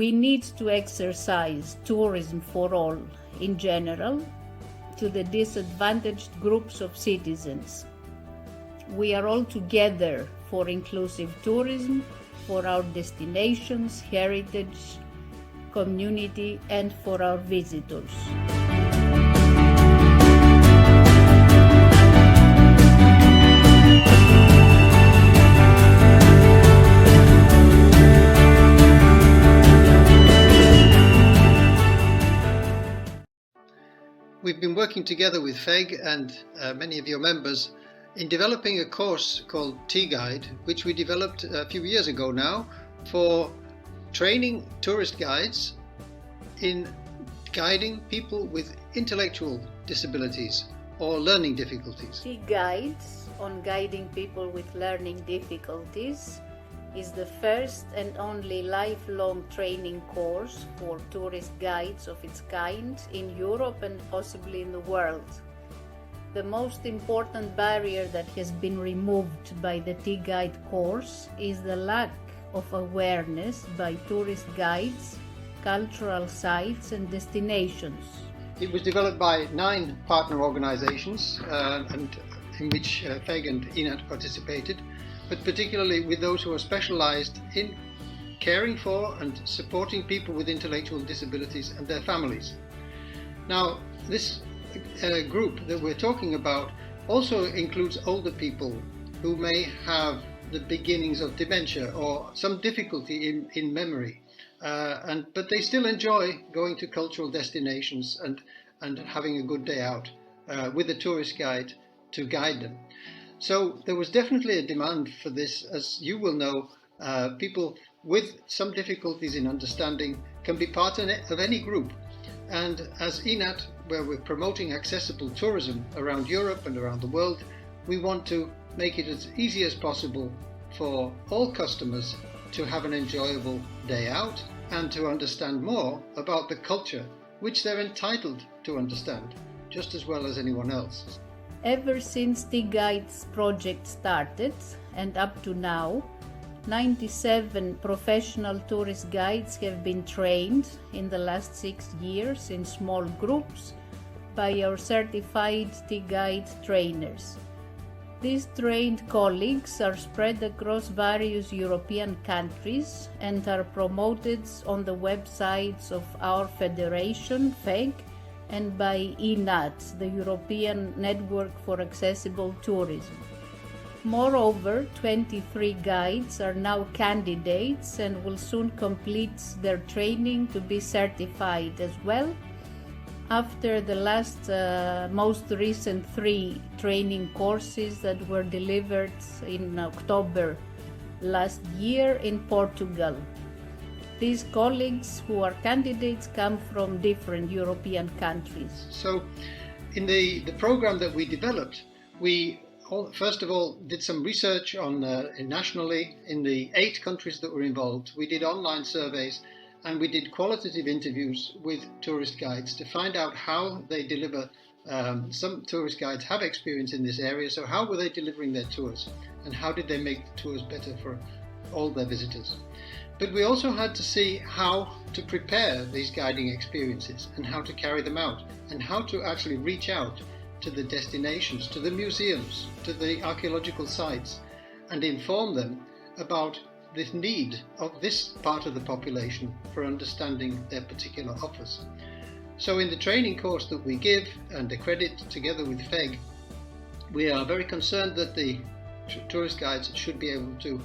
We need to exercise tourism for all in general to the disadvantaged groups of citizens. We are all together for inclusive tourism, for our destinations, heritage, community, and for our visitors. We've been working together with FEG and many of your members in developing a course called T-GUIDE, which we developed a few years ago now for training tourist guides in guiding people with intellectual disabilities or learning difficulties. T-GUIDES on guiding people with learning difficulties is the first and only lifelong training course for tourist guides of its kind in Europe and possibly in the world. The most important barrier that has been removed by the T-GUIDE course is the lack of awareness by tourist guides, cultural sites and destinations. It was developed by 9 partner organizations and in which FEG and ENAT participated, but particularly with those who are specialized in caring for and supporting people with intellectual disabilities and their families. Now, this group that we're talking about also includes older people who may have the beginnings of dementia or some difficulty in memory, but they still enjoy going to cultural destinations and having a good day out with a tourist guide to guide them. So there was definitely a demand for this. As you will know, people with some difficulties in understanding can be part of any group. And as ENAT, where we're promoting accessible tourism around Europe and around the world, we want to make it as easy as possible for all customers to have an enjoyable day out and to understand more about the culture which they're entitled to understand, just as well as anyone else. Ever since T-GUIDE's project started and up to now, 97 professional tourist guides have been trained in the last 6 years in small groups by our certified T-GUIDE trainers. These trained colleagues are spread across various European countries and are promoted on the websites of our federation, FEG, and by ENAT, the European Network for Accessible Tourism. Moreover, 23 guides are now candidates and will soon complete their training to be certified as well, after the most recent 3 training courses that were delivered in October last year in Portugal. These colleagues who are candidates come from different European countries. So in the program that we developed, we first of all did some research on nationally in the 8 countries that were involved. We did online surveys and we did qualitative interviews with tourist guides to find out how they deliver. Some tourist guides have experience in this area, so how were they delivering their tours and how did they make the tours better for all their visitors? But we also had to see how to prepare these guiding experiences and how to carry them out and how to actually reach out to the destinations, to the museums, to the archaeological sites and inform them about the need of this part of the population for understanding their particular offers. So in the training course that we give and accredit together with FEG, we are very concerned that the tourist guides should be able to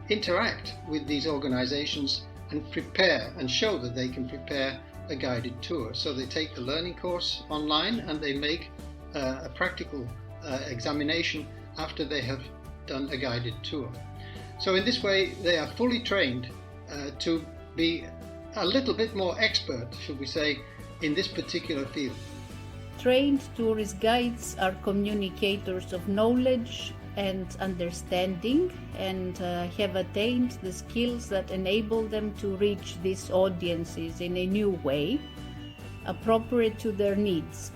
interact with these organizations and prepare and show that they can prepare a guided tour. So they take the learning course online and they make a practical examination after they have done a guided tour. So in this way they are fully trained to be a little bit more expert, should we say, in this particular field. Trained tourist guides are communicators of knowledge and understanding and have attained the skills that enable them to reach these audiences in a new way, appropriate to their needs.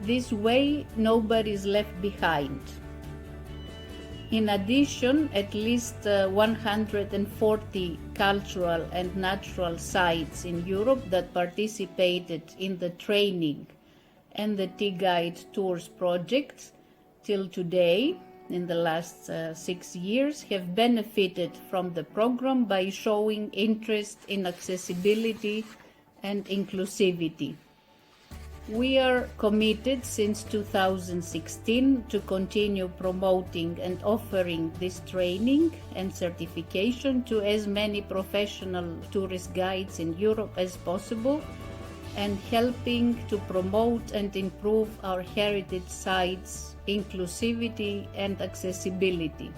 This way, nobody is left behind. In addition, at least 140 cultural and natural sites in Europe that participated in the training and the T-GUIDE Tours project till today, in the last 6 years, have benefited from the program by showing interest in accessibility and inclusivity. We are committed since 2016 to continue promoting and offering this training and certification to as many professional tourist guides in Europe as possible, and helping to promote and improve our heritage sites, inclusivity and accessibility.